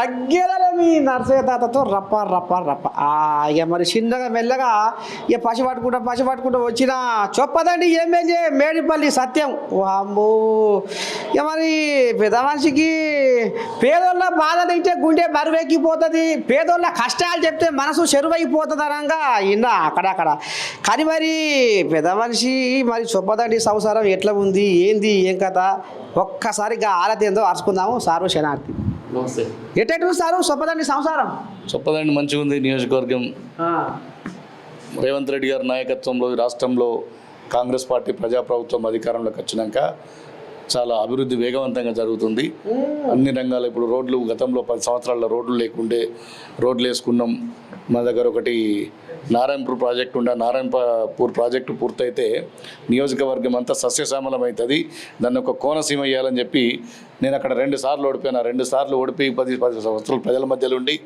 తగ్గేదలే మీ నర్సయ్య తాతతో రప్ప రప్ప రప్ప ఇక మరి చిన్నగా మెల్లగా ఇక పసి పట్టుకుంటూ వచ్చిన చొప్పదండి ఎమ్మెల్యే మేడిపల్లి సత్యం వామ్మో ఇక మరి పెద్ద మనిషికి పేదోళ్ళ బాధలు ఇంటే గుండె బరువెక్కిపోతుంది, పేదోళ్ళ కష్టాలు చెప్తే మనసు చెరువైపోతుంది అనగా ఇన్నా అక్కడక్కడ. కానీ మరి పెద్ద మనిషి మరి చొప్పదండి సంసారం ఎట్లా ఉంది, ఏంది ఏం కథ, ఒక్కసారిగా ఆరతి ఏందో అరుచుకుందాము. సారు శనార్థి నమస్తే. ఎటు సారు చొప్పదండి సంసారం? చొప్పదండి మంచిగా ఉంది. నియోజకవర్గం రేవంత్ రెడ్డి గారి నాయకత్వంలో రాష్ట్రంలో కాంగ్రెస్ పార్టీ ప్రజాప్రభుత్వం అధికారంలోకి వచ్చినాక చాలా అభివృద్ధి వేగవంతంగా జరుగుతుంది. అన్ని రంగాలు ఇప్పుడు రోడ్లు గతంలో 10 సంవత్సరాల రోడ్లు లేకుండే రోడ్లు వేసుకున్నాం. మా దగ్గర ఒకటి నారాయణపూర్ ప్రాజెక్టు ఉండే, నారాయణపూర్ ప్రాజెక్టు పూర్తయితే నియోజకవర్గం అంతా సస్యశ్యామలం అవుతుంది. దాన్ని ఒక కోనసీమ వేయాలని చెప్పి నేను అక్కడ 2 సార్లు ఓడిపోయాను. 2 సార్లు ఓడిపోయి 10 సంవత్సరాలు ప్రజల మధ్యలో ఉండి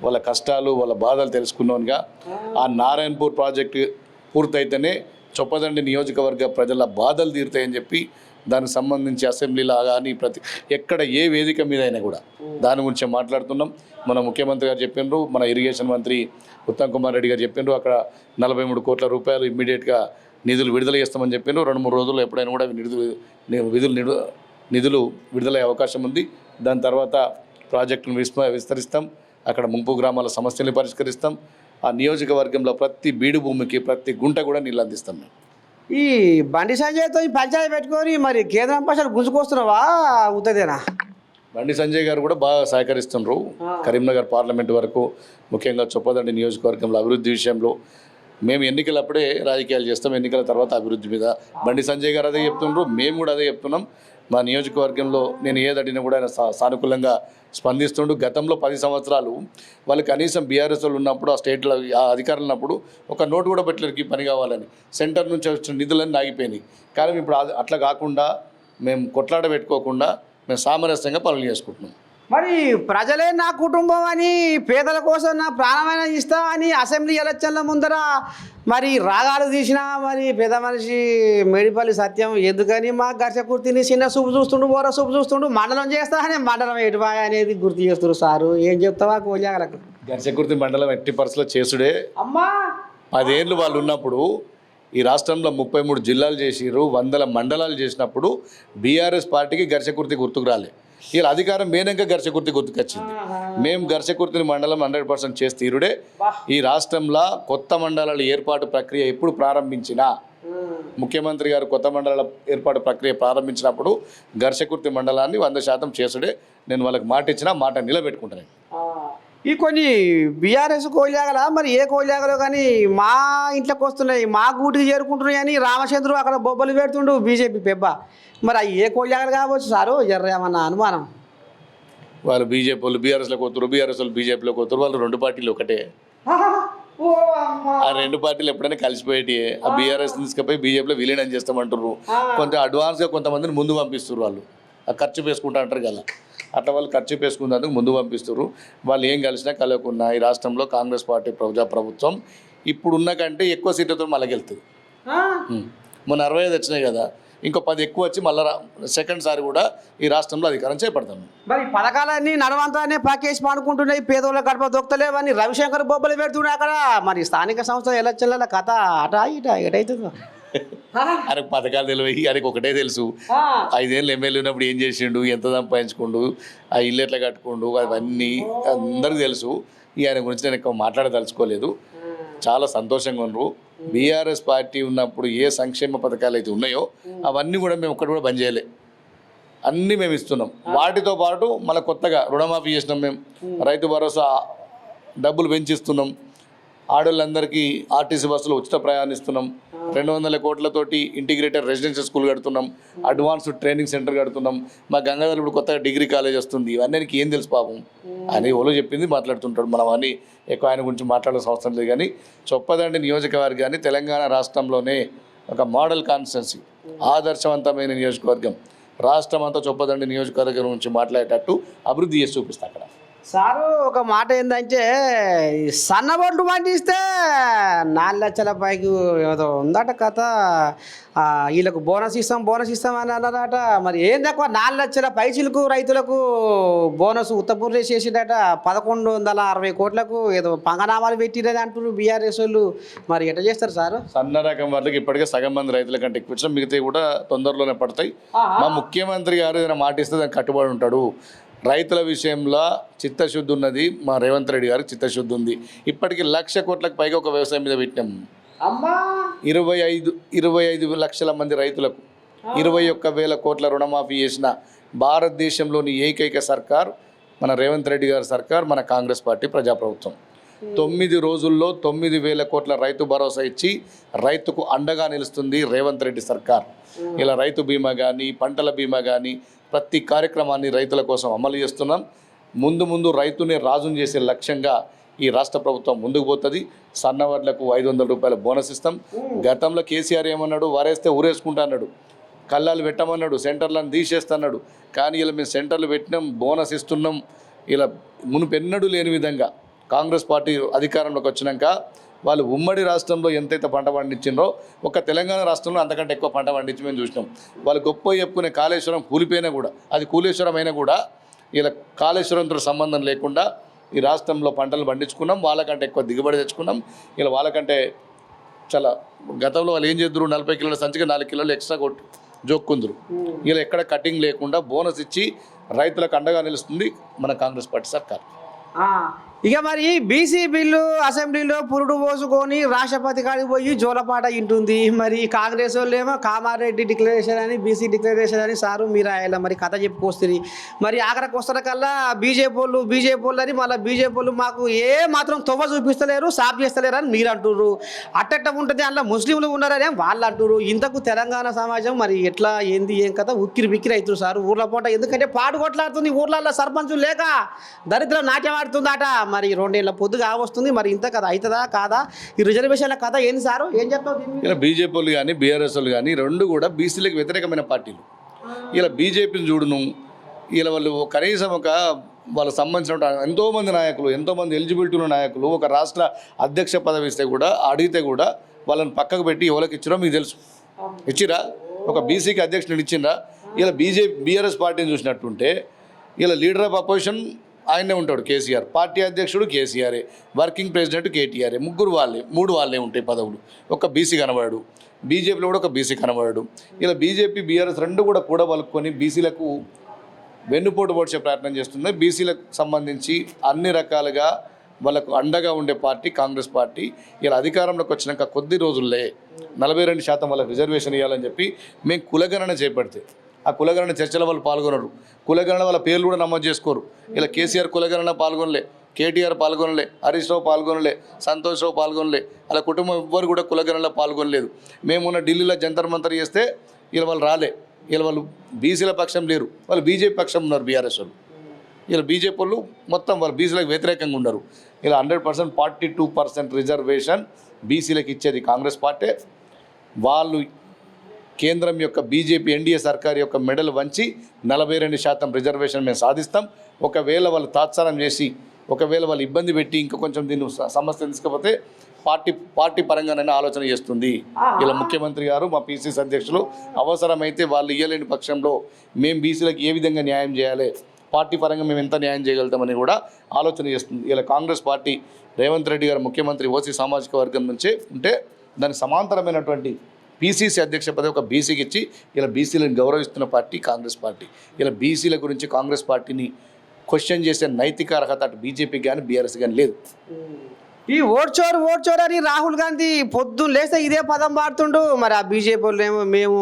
వాళ్ళ కష్టాలు వాళ్ళ బాధలు తెలుసుకున్నానుగా. ఆ నారాయణపూర్ ప్రాజెక్టు పూర్తయితేనే చొప్పదండి నియోజకవర్గ ప్రజల బాధలు తీరుతాయని చెప్పి దానికి సంబంధించి అసెంబ్లీలో కానీ ఎక్కడ ఏ వేదిక మీద అయినా కూడా దాని గురించి మాట్లాడుతున్నాం. మన ముఖ్యమంత్రి గారు చెప్పిండ్రు, మన ఇరిగేషన్ మంత్రి ఉత్తమ్ కుమార్ రెడ్డి గారు చెప్పిండ్రు, అక్కడ 43 కోట్ల రూపాయలు ఇమ్మీడియట్గా నిధులు విడుదల చేస్తామని చెప్పిండ్రు. 2-3 రోజుల్లో ఎప్పుడైనా కూడా నిధులు విడుదలయ్యే అవకాశం ఉంది. దాని తర్వాత ప్రాజెక్టును విస్తరిస్తాం, అక్కడ ముంపు గ్రామాల సమస్యల్ని పరిష్కరిస్తాం. ఆ నియోజకవర్గంలో ప్రతి బీడు భూమికి ప్రతి గుంట కూడా నీళ్ళు అందిస్తాం. మేము ఈ బండి సంజయ్తో ఈ పంచాయతీ పెట్టుకొని మరి కేంద్రం పైసలు గుంజుకొస్తున్నావా అవుతుందేనా? బండి సంజయ్ గారు కూడా బాగా సహకరిస్తున్నారు. కరీంనగర్ పార్లమెంట్ వరకు ముఖ్యంగా చొప్పదండి నియోజకవర్గంలో అభివృద్ధి విషయంలో మేము ఎన్నికలప్పుడే రాజకీయాలు చేస్తాం, ఎన్నికల తర్వాత అభివృద్ధి మీద బండి సంజయ్ గారు అదే చెప్తున్నారు, మేము కూడా అదే చెప్తున్నాం. మా నియోజకవర్గంలో నేను ఏదడినా కూడా ఆయన సానుకూలంగా స్పందిస్తుండు. గతంలో 10 సంవత్సరాలు వాళ్ళు కనీసం బీఆర్ఎస్ వాళ్ళు ఉన్నప్పుడు ఆ స్టేట్లో ఆ అధికారులు ఉన్నప్పుడు ఒక నోటు కూడా పెట్టలేరు పని కావాలని. సెంటర్ నుంచి వచ్చిన నిధులన్నీ ఆగిపోయినాయి. కానీ ఇప్పుడు అట్లా కాకుండా మేము కొట్లాట పెట్టుకోకుండా మేము సామరస్యంగా పనులు చేసుకుంటున్నాం. మరి ప్రజలే నా కుటుంబం అని, పేదల కోసం నా ప్రాణమైన ఇస్తా అని అసెంబ్లీ ఎలక్షన్ల ముందర మరి రాగాలు తీసినా మరి పెద్ద మనిషి మేడిపల్లి సత్యం ఎందుకని మా ఘర్షకుర్తిని చిన్న చూపు చూస్తుండు, ఓర చూపు చూస్తుండు, మండలం చేస్తా అని మండలం ఎటుబాయ్ అనేది గుర్తు చేస్తున్నారు. సారు ఏం చెప్తావా కోజాగలకు? ఘర్షకుర్తి మండలం ఎట్టి పరిస్థితిలో చేసుడే. అమ్మా 10 ఏళ్ళు వాళ్ళు ఉన్నప్పుడు ఈ రాష్ట్రంలో 33 జిల్లాలు చేసిరు, 100 మండలాలు చేసినప్పుడు బీఆర్ఎస్ పార్టీకి ఘర్షకుర్తి గుర్తుకు రాలే. ఇలా అధికారం మేనక ఘర్షకుర్తి గుర్తుకొచ్చింది. మేము ఘర్షకుర్తిని మండలం 100% చేసి తీరుడే. ఈ రాష్ట్రంలో కొత్త మండలాల ఏర్పాటు ప్రక్రియ ఎప్పుడు ప్రారంభించినా ముఖ్యమంత్రి గారు కొత్త మండలాల ఏర్పాటు ప్రక్రియ ప్రారంభించినప్పుడు ఘర్షకుర్తి మండలాన్ని 100% చేసుడే. నేను వాళ్ళకి మాట ఇచ్చినా మాట నిలబెట్టుకుంటాను. ఈ కొన్ని బీఆర్ఎస్ కోయిలాగలా మరి ఏ కోయిలాగలో కానీ మా ఇంట్లోకి వస్తున్నాయి, మా గూటికి చేరుకుంటున్నాయి అని రామచంద్రు అక్కడ బొబ్బలు పెడుతుండు బీజేపీ పెబ్బ. మరి అవి ఏ కోయిలాగలు కావచ్చు సారు? ఏమన్నా అనుమానం? వాళ్ళు బీజేపీ వాళ్ళు బీఆర్ఎస్లోకి పోతారు, బీఆర్ఎస్ వాళ్ళు బీజేపీలోకి పోతారు. వాళ్ళు 2 పార్టీలు ఒకటే. ఆ 2 పార్టీలు ఎప్పుడైనా కలిసిపోయేటి. ఆ బీఆర్ఎస్ తీసుకుపోయి బీజేపీలో విలీనం చేస్తామంటారు. కొంచెం అడ్వాన్స్గా కొంతమందిని ముందు పంపిస్తారు. వాళ్ళు ఆ ఖర్చు వేసుకుంటా అంటారు కదా, అట్లా వాళ్ళు ఖర్చు వేసుకున్నందుకు ముందు పంపిస్తారు. వాళ్ళు ఏం కలిసినా కలగకున్నా ఈ రాష్ట్రంలో కాంగ్రెస్ పార్టీ ప్రజాప్రభుత్వం ఇప్పుడున్న కంటే ఎక్కువ సీట్లతో మళ్ళీ వెళ్తుంది. మొన్న 65 వచ్చినాయి కదా, ఇంకో 10 ఎక్కువ వచ్చి మళ్ళీ సెకండ్ సారి కూడా ఈ రాష్ట్రంలో అధికారం చేపడతాం. మరి పథకాలన్నీ నడవంతానే పాకేసి పాడుకుంటున్నాయి, పేదోళ్ళ గడప దొక్కలేవని రవిశంకర్ బొబ్బలు పెడుతున్నాయి అక్కడ. మరి స్థానిక సంస్థల ఎలక్షన్ల కథ అటా ఇటా ఎటవుతుందో? ఆయనకు పథకాలు తెలివి, ఆయనకు ఒకటే తెలుసు. 5 ఏళ్ళు ఎమ్మెల్యే ఉన్నప్పుడు ఏం చేసిండు, ఎంత సంపాదించుకుండు, ఆ ఇల్లు ఎట్లా కట్టుకుండు, అవన్నీ అందరికీ తెలుసు. ఆయన గురించి నేను ఎక్కువ మాట్లాడదలుచుకోలేదు. చాలా సంతోషంగా ఉన్నారు. బీఆర్ఎస్ పార్టీ ఉన్నప్పుడు ఏ సంక్షేమ పథకాలు అయితే ఉన్నాయో అవన్నీ కూడా మేము ఒక్కటి కూడా బంద్ చేయలే, అన్నీ మేము ఇస్తున్నాం. వాటితో పాటు మళ్ళీ కొత్తగా రుణమాఫీ చేసినాం, మేము రైతు భరోసా డబ్బులు పెంచిస్తున్నాం, ఆడవాళ్ళందరికీ ఆర్టీసీ బస్సులో ఉచిత ప్రయాణిస్తున్నాం, 200 కోట్లతోటి ఇంటిగ్రేటెడ్ రెసిడెన్షియల్ స్కూల్ కడుతున్నాం, అడ్వాన్స్డ్ ట్రైనింగ్ సెంటర్ కడుతున్నాం. మా గంగాధర్ ఇప్పుడు కొత్తగా డిగ్రీ కాలేజ్ వస్తుంది. ఇవన్నీ ఏం తెలుసు పాపం అని ఓలో చెప్పింది మాట్లాడుతుంటాడు. మనం అన్నీ ఎక్కువ ఆయన గురించి మాట్లాడాల్సిన అవసరం లేదు. కానీ చొప్పదండి నియోజకవర్గాన్ని తెలంగాణ రాష్ట్రంలోనే ఒక మోడల్ కాన్స్టిట్యున్సీ, ఆదర్శవంతమైన నియోజకవర్గం, రాష్ట్రం అంతా చొప్పదండి నియోజకవర్గం గురించి మాట్లాడేటట్టు అభివృద్ధి చేసి చూపిస్తా అక్కడ. సారు ఒక మాట ఏంటంటే ఈ సన్నబొడ్లు పండిస్తే 4 లక్షల పైకి ఏదో ఉందట కథ. వీళ్ళకు బోనస్ ఇస్తాం అని అన్నారట. మరి ఏం తక్కువ 4 లక్షల పైసలకు రైతులకు బోనస్ ఉత్తపూర్రేసి చేసిండట. 1160 కోట్లకు ఏదో పంగనామాలు పెట్టిరని అంటున్నారు బీఆర్ఎస్ వాళ్ళు. మరి ఎట్లా చేస్తారు సారు? సన్న రకం వాళ్ళకి ఇప్పటికే సగం మంది రైతుల కంటే ఎక్కువ ఇచ్చిన మిగతా కూడా తొందరలోనే పడతాయి. మా ముఖ్యమంత్రి గారు ఏదైనా మాట ఇస్తే దానికి కట్టుబడి ఉంటాడు. రైతుల విషయంలో చిత్తశుద్ధి ఉన్నది. మా రేవంత్ రెడ్డి గారికి చిత్తశుద్ధి ఉంది. ఇప్పటికి 1,00,000 కోట్లకు పైగా ఒక వ్యవసాయం మీద పెట్టినాం. అమ్మా 25 లక్షల మంది రైతులకు 21,000 కోట్ల రుణమాఫీ చేసిన భారతదేశంలోని ఏకైక సర్కార్ మన రేవంత్ రెడ్డి గారి సర్కార్, మన కాంగ్రెస్ పార్టీ ప్రజాప్రభుత్వం. 9 రోజుల్లో 9,000 కోట్ల రైతు భరోసా ఇచ్చి రైతుకు అండగా నిలుస్తుంది రేవంత్ రెడ్డి సర్కార్. ఇలా రైతు బీమా కానీ, పంటల బీమా కానీ ప్రతి కార్యక్రమాన్ని రైతుల కోసం అమలు చేస్తున్నాం. ముందు రైతుని రాజును చేసే లక్ష్యంగా ఈ రాష్ట్ర ప్రభుత్వం ముందుకు పోతుంది. సన్నవడ్లకు 500 రూపాయల బోనస్ ఇస్తాం. గతంలో కేసీఆర్ ఏమన్నాడు, వారేస్తే ఊరేసుకుంటా అన్నాడు, కళ్ళాలు పెట్టమన్నాడు, సెంటర్లను తీసేస్తున్నాడు. కానీ ఇలా మేము సెంటర్లు పెట్టినాం, బోనస్ ఇస్తున్నాం. ఇలా మునుపెన్నడూ లేని విధంగా కాంగ్రెస్ పార్టీ అధికారంలోకి వచ్చినాక వాళ్ళు ఉమ్మడి రాష్ట్రంలో ఎంతైతే పంట పండించిండ్రో ఒక తెలంగాణ రాష్ట్రంలో అంతకంటే ఎక్కువ పంట పండించి మేము చూసినాం. వాళ్ళు గొప్ప చెప్పుకునే కాళేశ్వరం కూలిపోయినా కూడా, అది కూలేశ్వరం అయినా కూడా ఇలా కాళేశ్వరంతో సంబంధం లేకుండా ఈ రాష్ట్రంలో పంటలు పండించుకున్నాం. వాళ్ళకంటే ఎక్కువ దిగుబడి తెచ్చుకున్నాం. ఇలా వాళ్ళకంటే చాలా గతంలో వాళ్ళు ఏం చేద్దరు, 40 కిలోల సంచికి 4 కిలోలు ఎక్స్ట్రా కొట్టి జోక్కుందరు. ఇలా ఎక్కడ కటింగ్ లేకుండా బోనస్ ఇచ్చి రైతులకు అండగా నిలుస్తుంది మన కాంగ్రెస్ పార్టీ సర్కార్. ఇక మరి బీసీ బిల్లు అసెంబ్లీలో పురుడు పోసుకొని రాష్ట్రపతి కాడికి పోయి జోలపాట ఇంటుంది. మరి కాంగ్రెస్ వాళ్ళు ఏమో కామారెడ్డి డిక్లరేషన్ అని, బీసీ డిక్లరేషన్ అని సారు మీరు ఆయన మరి కథ చెప్పుకొస్తుంది. మరి ఆఖరికి వస్తున్న కల్లా బీజేపీ వాళ్ళు అని మళ్ళీ బీజేపీ వాళ్ళు మాకు ఏ మాత్రం తొవ్వ చూపిస్తలేరు, సాఫ్ చేస్తలేరు అని మీరు అంటుర్రు. అట్టట్ట ఉంటుంది అందులో ముస్లింలు ఉన్నారని వాళ్ళు అంటుర్రు. ఇంతకు తెలంగాణ సమాజం మరి ఎట్లా ఏంది ఏం కథ ఉక్కిరి బిక్కిరి అవుతుంది సార్ ఊర్ల పూట. ఎందుకంటే పాటు కొట్లాడుతుంది ఊర్లలో సర్పంచులు లేక దరిద్రం నాట్యం ఆడుతుందట. మరి 2 ఏళ్ళ పొద్దుగా వస్తుంది. మరి ఇంత కథ అవుతుందా కాదా? ఈ రిజర్వేషన్ల కథ ఏంది సారు, ఏం చెప్తావు? ఇలా బీజేపీ వాళ్ళు కానీ బీఆర్ఎస్ వాళ్ళు కానీ రెండు కూడా బీసీలకు వ్యతిరేకమైన పార్టీలు. ఇలా బీజేపీని చూడును, ఇలా వాళ్ళు కనీసం వాళ్ళకి సంబంధించిన ఎంతోమంది నాయకులు, ఎంతోమంది ఎలిజిబిలిటీ ఉన్న నాయకులు ఒక రాష్ట్ర అధ్యక్ష పదవి ఇస్తే కూడా, అడిగితే కూడా వాళ్ళని పక్కకు పెట్టి ఎవరికి ఇచ్చిరో మీకు తెలుసు. ఇచ్చిరా? ఒక బీసీకి అధ్యక్షుడిని ఇచ్చిండ్రా? ఇలా బీఆర్ఎస్ పార్టీని చూసినట్టుంటే ఇలా లీడర్ ఆఫ్ అపోజిషన్ ఆయనే ఉంటాడు కేసీఆర్, పార్టీ అధ్యక్షుడు కేసీఆరే, వర్కింగ్ ప్రెసిడెంట్ కేటీఆరే, 3 వాళ్ళే ఉంటాయి పదవులు. ఒక బీసీ కనబడాడు. బీజేపీలో కూడా ఒక బీసీ కనబడాడు. ఇలా బీజేపీ బీఆర్ఎస్ రెండు కూడా కూడబలుకొని బీసీలకు వెన్నుపోటు పొడిచే ప్రయత్నం చేస్తుంది. బీసీలకు సంబంధించి అన్ని రకాలుగా వాళ్ళకు అండగా ఉండే పార్టీ కాంగ్రెస్ పార్టీ. ఇలా అధికారంలోకి వచ్చినాక కొద్ది రోజుల్లో 42% వాళ్ళకి రిజర్వేషన్ ఇవ్వాలని చెప్పి మేము కులగణన చేపడితే ఆ కులగణన చర్చల వాళ్ళు పాల్గొనరు. కులగణన వాళ్ళ పేర్లు కూడా నమోదు చేసుకోరు. ఇలా కేసీఆర్ కులగణన పాల్గొనలే, కేటీఆర్ పాల్గొనలే, హరీష్ రావు పాల్గొనలే, సంతోష్ రావు పాల్గొనలే, అలా కుటుంబం ఎవ్వరు కూడా కులగణనలో పాల్గొనలేదు. మేమున్న ఢిల్లీలో జంతర్ మంతర్ చేస్తే ఇలా వాళ్ళు రాలే. ఇలా వాళ్ళు బీసీల పక్షం లేరు, వాళ్ళు బీజేపీ పక్షం ఉన్నారు బీఆర్ఎస్ వాళ్ళు. ఇలా బీజేపీ వాళ్ళు మొత్తం వాళ్ళు బీసీలకు వ్యతిరేకంగా ఉన్నారు. ఇలా 100% 42% రిజర్వేషన్ బీసీలకు ఇచ్చేది కాంగ్రెస్ పార్టీ. వాళ్ళు కేంద్రం యొక్క బీజేపీ ఎన్డీఏ సర్కార్ యొక్క మెడల్ వంచి 42% రిజర్వేషన్ మేము సాధిస్తాం. ఒకవేళ వాళ్ళు తాత్సారం చేసి, ఒకవేళ వాళ్ళు ఇబ్బంది పెట్టి ఇంకా కొంచెం దీన్ని సమస్య తీసుకపోతే పార్టీ పరంగానైనా ఆలోచన చేస్తుంది. ఇలా ముఖ్యమంత్రి గారు, మా పీసీసీ అధ్యక్షులు అవసరమైతే వాళ్ళు ఇయ్యలేని పక్షంలో మేము బీసీలకు ఏ విధంగా న్యాయం చేయాలి, పార్టీ పరంగా మేము ఎంత న్యాయం చేయగలుగుతామని కూడా ఆలోచన చేస్తుంది. ఇలా కాంగ్రెస్ పార్టీ రేవంత్ రెడ్డి గారు ముఖ్యమంత్రి ఓసీ సామాజిక వర్గం నుంచే ఉంటే దానికి సమాంతరమైనటువంటి పీసీసీ అధ్యక్ష పదవి ఒక బీసీకి ఇచ్చి ఇలా బీసీలను గౌరవిస్తున్న పార్టీ కాంగ్రెస్ పార్టీ. ఇలా బీసీల గురించి కాంగ్రెస్ పార్టీని క్వశ్చన్ చేసే నైతిక అర్హత అటు బీజేపీ కానీ బీఆర్ఎస్ కానీ లేదు. ఈ ఓడ్చోరు అని రాహుల్ గాంధీ పొద్దున్న లేస్తే ఇదే పదం వాడుతుండు. మరి ఆ బీజేపీ వాళ్ళు ఏమో మేము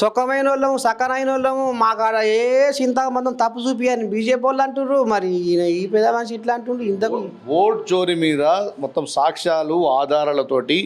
సుఖమైన వాళ్ళము, సకనైన వాళ్ళము, మా కాడ ఏ చింతమందం తప్పు చూపి అని బీజేపీ వాళ్ళు అంటున్నారు. మరి ఈ పెద్ద మనిషి ఇట్లా అంటుండ్రు. ఇంతకు ఓట్ చోరీ మీద మొత్తం సాక్ష్యాలు ఆధారాలతోటి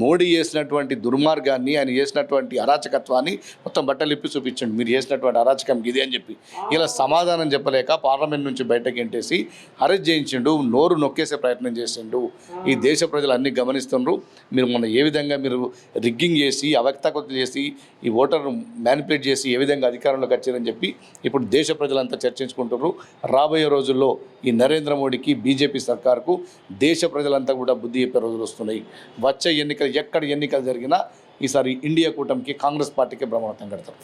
మోడీ చేసినటువంటి దుర్మార్గాన్ని, ఆయన చేసినటువంటి అరాచకత్వాన్ని మొత్తం బట్టలిప్పి చూపించండి. మీరు చేసినటువంటి అరాచకం ఇది అని చెప్పి ఇలా సమాధానం చెప్పలేక పార్లమెంట్ నుంచి బయటకు ఎంటేసి అరెస్ట్ చేయించిండు, నోరు నొక్కేసే ప్రయత్నం చేసిండు. ఈ దేశ ప్రజలు అన్ని గమనిస్తున్నారు. మీరు మొన్న ఏ విధంగా మీరు రిగ్గింగ్ చేసి అవకతవకలు చేసి ఈ ఓటర్ను మ్యానిపులేట్ చేసి ఏ విధంగా అధికారంలోకి వచ్చారని చెప్పి ఇప్పుడు దేశ ప్రజలంతా చర్చించుకుంటున్నారు. రాబోయే రోజుల్లో ఈ నరేంద్ర మోడీకి బీజేపీ సర్కార్కు దేశ ప్రజలంతా కూడా బుద్ధి చెప్పే రోజులు వస్తున్నాయి. వచ్చే ఎన్నికలు ఎక్కడ ఎన్నికలు జరిగినా ఈసారి ఇండియా కూటమికి కాంగ్రెస్ పార్టీకి బ్రహ్మరథం కడతారు.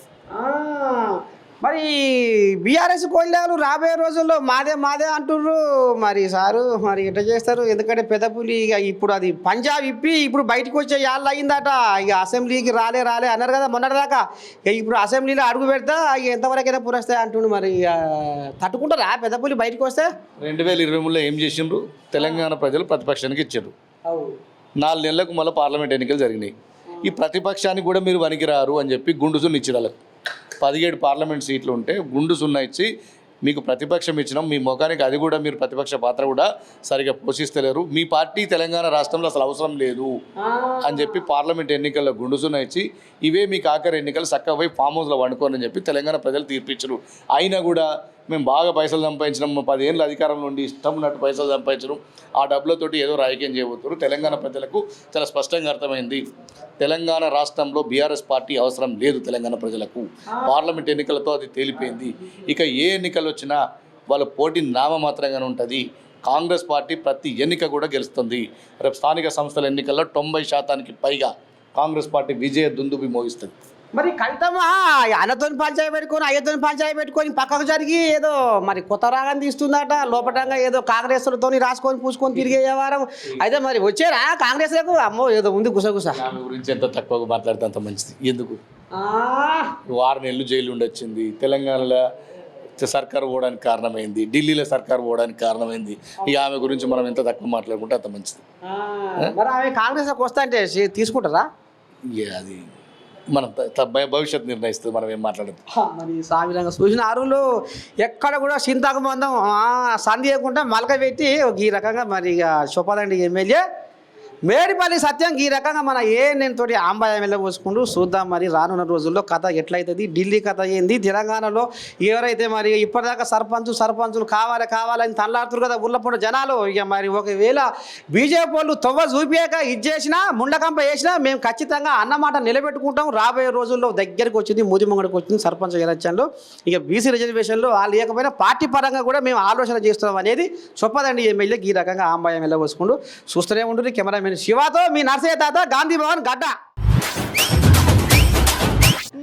మరి బీఆర్ఎస్ కోళ్ళారు రాబోయే రోజుల్లో మాదే అంటుర్రు. మరి సారు మరి ఎట్లా చేస్తారు? ఎందుకంటే పెద్దపులి ఇక ఇప్పుడు అది పంజాబ్ ఇప్పి ఇప్పుడు బయటకు వచ్చే యాళ్ళు అయిందట. ఇక అసెంబ్లీకి రాలే అన్నారు కదా మొన్నటిదాకా. ఇక ఇప్పుడు అసెంబ్లీలో అడుగు పెడతా ఇక ఎంతవరకైనా పురస్తాయి అంటుండు. మరి తట్టుకుంటారా పెద్దపులి బయటకు వస్తే? 2023లో ఏం చేసిండ్రు? తెలంగాణ ప్రజలు ప్రతిపక్షానికి ఇచ్చారు. 4 నెలలకు మళ్ళీ పార్లమెంట్ ఎన్నికలు జరిగినాయి. ఈ ప్రతిపక్షానికి కూడా మీరు పనికిరారు అని చెప్పి గుండు సున్నా ఇచ్చారు. వాళ్ళకి 17 పార్లమెంట్ సీట్లు ఉంటే గుండు సున్నా ఇచ్చి మీకు ప్రతిపక్షం ఇచ్చినాం, మీ ముఖానికి అది కూడా మీరు ప్రతిపక్ష పాత్ర కూడా సరిగా పోషిస్తలేరు, మీ పార్టీ తెలంగాణ రాష్ట్రంలో అసలు అవసరం లేదు అని చెప్పి పార్లమెంట్ ఎన్నికల్లో గుండు సున్నా ఇచ్చి ఇవే మీకు ఆఖరి ఎన్నికలు చక్కగా పోయి ఫామ్ హౌస్లో వండుకోనని చెప్పి తెలంగాణ ప్రజలు తీర్పిచ్చరు. అయినా కూడా మేము బాగా పైసలు సంపాదించినాం, 10 ఏళ్ళ అధికారంలో ఉండి ఇష్టం ఉన్నట్టు పైసలు సంపాదించడం, ఆ డబ్బులతోటి ఏదో రాజకీయం చేయబోతున్నారు. తెలంగాణ ప్రజలకు చాలా స్పష్టంగా అర్థమైంది, తెలంగాణ రాష్ట్రంలో బీఆర్ఎస్ పార్టీ అవసరం లేదు తెలంగాణ ప్రజలకు. పార్లమెంట్ ఎన్నికలతో అది తేలిపోయింది. ఇక ఏ ఎన్నికలు వచ్చినా వాళ్ళ పోటీ నామమాత్రంగానే ఉంటుంది. కాంగ్రెస్ పార్టీ ప్రతి ఎన్నిక కూడా గెలుస్తుంది. రేపు స్థానిక సంస్థల ఎన్నికల్లో 90% పైగా కాంగ్రెస్ పార్టీ విజయ దుందుబి మోగిస్తుంది. మరి కవితమ్మ అన్నతోని పంచాయి పెట్టుకొని అయ్యతోని పంచాయి పెట్టుకొని పక్కకు జరిగి ఏదో మరి కొత్త రాగం తీస్తుందట. లోపటంగా ఏదో కాంగ్రెస్లతో రాసుకొని పూసుకొని తిరిగే వ్యవహారం అయితే మరి వచ్చారా కాంగ్రెస్లకు? అమ్మో ఏదో ఉంది గుసగుస. ఆమె గురించి ఎంత తక్కువగా మాట్లాడితే అంత మంచిది. ఎందుకు 6 నెలలు జైలు ఉండొచ్చింది, తెలంగాణలో సర్కారు పోవడానికి కారణమైంది, ఢిల్లీలో సర్కారు పోవడానికి కారణమైంది. ఇక ఆమె గురించి మనం ఎంత తక్కువ మాట్లాడుకుంటే అంత మంచిది. మరి ఆమె కాంగ్రెస్లోకి వస్తా అంటే తీసుకుంటారా? అది మనం భవిష్యత్తు నిర్ణయిస్తుంది, మనం ఏం మాట్లాడదు. మరి సామిరంగా చూసిన అరువులు ఎక్కడ కూడా చింతకు మందం సంధి చేయకుండా మలక పెట్టి ఈ రకంగా మరి ఇక చొప్పదండి ఎమ్మెల్యే మేడిపల్లి సత్యం ఈ రకంగా మన నేను ఆంబా ఎమ్మెల్యే పోసుకుంటూ చూద్దాం. మరి రానున్న రోజుల్లో కథ ఎట్లయితుంది, ఢిల్లీ కథ ఏంది, తెలంగాణలో ఎవరైతే మరి ఇప్పటిదాకా సర్పంచులు కావాలని తనలాడుతున్నారు కదా ఉల్లపూట జనాలు. ఇక మరి ఒకవేళ బీజేపీ వాళ్ళు తొవ్వ చూపియాక ఇచ్చేసినా ముండకంప వేసినా మేము ఖచ్చితంగా అన్నమాట నిలబెట్టుకుంటాం. రాబోయే రోజుల్లో దగ్గరికి వచ్చింది, మూది ముంగడికి వచ్చింది సర్పంచ్ ఎలక్షన్లో. ఇక బీసీ రిజర్వేషన్లో వాళ్ళు లేకపోయినా పార్టీ పరంగా కూడా మేము ఆలోచన చేస్తున్నాం అనేది చొప్పదండి ఎమ్మెల్యే ఈ రకంగా ఆంబా ఎమ్మెల్యే పోసుకుంటూ చూస్తూనే ఉంటుంది. కెమెరామెన్ శివాతో మీ నర్సయ్య తాత, గాంధీ భవన్ గడ్డ.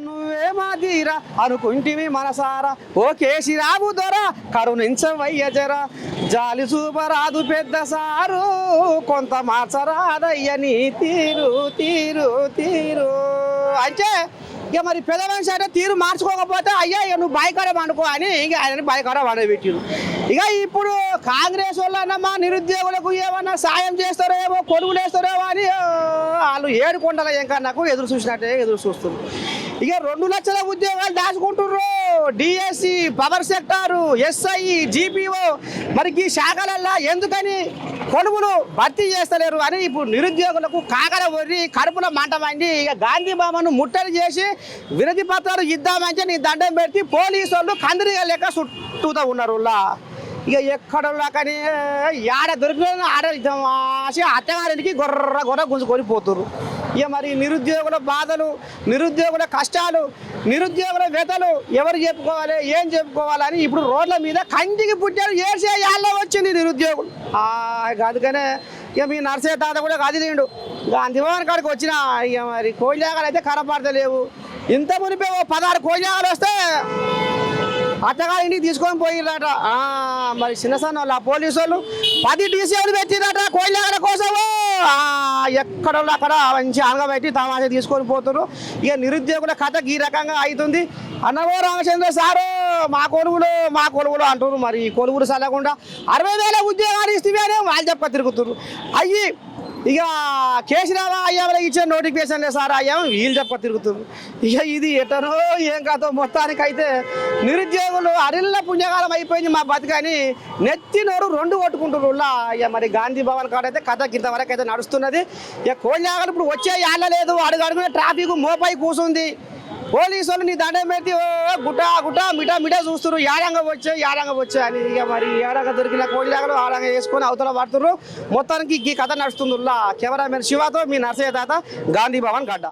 నువ్వేమాదిరా అనుకుంటివి మనసారా ఓ కేసిరాబు దొర కరుణించవయ్య జర జాలి చూపరాదు పెద్ద సారు కొంత మార్చరాదయ్య నీ తీరు అంటే ఇక మరి పెద్ద మనిషి అంటే తీరు మార్చుకోకపోతే అయ్యా ఇక నువ్వు బాయికాడ పండుకో అని ఇక ఆయన బాయికాడ పండబెట్టిరు. ఇక ఇప్పుడు కాంగ్రెస్ వాళ్ళన్నమ్మా నిరుద్యోగులకు ఏమన్నా సాయం చేస్తారేమో, కొడుకులు వేస్తారేమో అని వాళ్ళు 7 కొండల ఎంకన్నాకు ఎదురు చూస్తున్నారు. ఇక 2 లక్షల ఉద్యోగాలు దాచుకుంటుర్రు. DSC, power sector, SI, GPO మరి ఈ శాఖలల్లో ఎందుకని కొనుగోలు భర్తీ చేస్తలేరు అని ఇప్పుడు నిరుద్యోగులకు కాకర ఒర్రి కడుపులో మంటమైంది. ఇక గాంధీ భవన్ను ముట్టడి చేసి వినతి పత్రాలు ఇద్దామంటే నీ దండం పెట్టి పోలీసు వాళ్ళు కందిరిగా లెక్క చుట్టూతా ఉన్నారు. ఇక ఎక్కడ కానీ ఆడ దొరికిన ఆడ అత్తగారింటికి గొర్ర గుంజుకొని పోతున్నారు. ఇక మరి నిరుద్యోగుల బాధలు, నిరుద్యోగుల కష్టాలు, నిరుద్యోగుల వ్యతలు ఎవరు చెప్పుకోవాలి, ఏం చెప్పుకోవాలని ఇప్పుడు రోడ్ల మీద కంటికి పుట్టారు ఏసే యాళ్ళ వచ్చింది నిరుద్యోగులు. అందుకనే ఇక మీ నర్సయ్య తాత కూడా కదిలిండు. గాంధీ భవన్ కాడికి వచ్చిన ఇక మరి కోయిలాగాలు అయితే కనపడతలేవు. ఇంత మునిపే 16 కోయిలాగాలు వస్తే అత్తగారి ఇంటికి తీసుకొని పోయిరట. మరి చిన్నసన్న వాళ్ళు ఆ పోలీసు వాళ్ళు 10 టీసీలు పెట్టిరట కోయిలాగల కోసము. ఎక్కడ అక్కడ మంచి అనగబెట్టి తమాషా తీసుకొని పోతున్నారు. ఇక నిరుద్యోగుల కథ ఈ రకంగా అవుతుంది. అన్నవో రామచంద్ర సారు మా కొలువులు అంటున్నారు. మరి ఈ కొలువులు చల్లకుండా 60,000 ఉద్యోగాలు ఇస్తే వాళ్ళు చెప్ప తిరుగుతున్నారు. అయ్యి ఇక కేసీరావు అయ్యామలో ఇచ్చిన నోటిఫికేషన్ లేదు సార్ అయ్యాము వీళ్ళు చెప్ప తిరుగుతున్నారు. ఇక ఇది ఎటనో ఏం కాదో మొత్తానికైతే నిరుద్యోగులు అరిల్ల పుణ్యకాలం అయిపోయింది మా బతుకని నెత్తి నోరు 2 కొట్టుకుంటున్నారు. ఇక మరి గాంధీ భవన్ కాడైతే కథ ఇంతవరకు అయితే నడుస్తున్నది. ఇక కోళ్ళాగలు ఇప్పుడు వచ్చే యాళ్ళ లేదు, అడుగునే ట్రాఫిక్ మోపై కూసుంది. పోలీసు వాళ్ళు నీ దండం పెట్టి ఓ గుట్ట గుట్ట మిఠా మిఠా చూస్తున్నారు యాడంగా వచ్చే అని ఇక మరి ఏడంగా దొరికిన కోడిలాగలు ఆడంగా వేసుకొని అవతల పడుతున్నారు మొత్తానికి ఈ కథ నడుస్తుంది కెమెరామెన్ శివతో మీ నర్సయ్య తాత గాంధీ భవన్ గడ్డ.